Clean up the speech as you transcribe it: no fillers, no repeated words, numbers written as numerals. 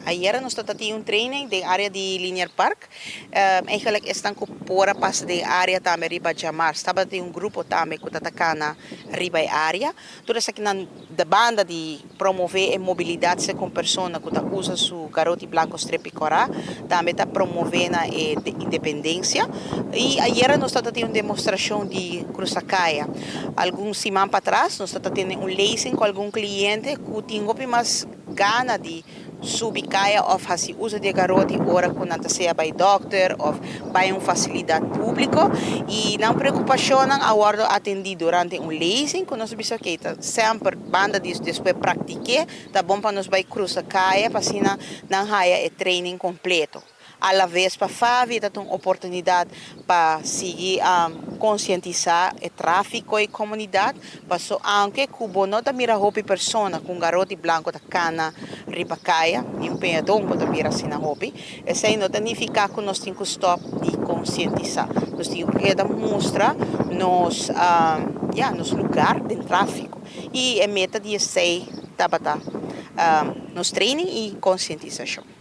Ayer nós tínhamos um training de área de Linear Park. Eigenlijk estão com pora pas de área também riba jamar. Estava de um grupo também que está na riba área. Toda essa aqui na da banda de promover a mobilidade com pessoas que usa su garoto branco strepicora, também está promovendo a independência. E ayer nós tínhamos uma demonstração de cruzacaia. Alguns semanas para trás nós tínhamos um leasing com algum cliente que tinha mais gana de subir caia ou fazer uso de garoto ora quando seja by doctor ou by uma facilidade pública e não preocupação não agora atendido durante um leasing que nós bisa que sempre banda disso depois praticar tá bom para nós vai cruzar caia para assim não haja training completo à la vez para fazer uma oportunidade para seguir conscientizar o tráfico e comunidade passou anche cubo não da mira hopi persona com garoto branco da cana riba caia e um peadão para mira assim na hopi essa aí não significa que nós temos que stop de conscientizar nós temos que mostrar nos lugar de tráfico e a meta de sei tabata nos training e conscientização.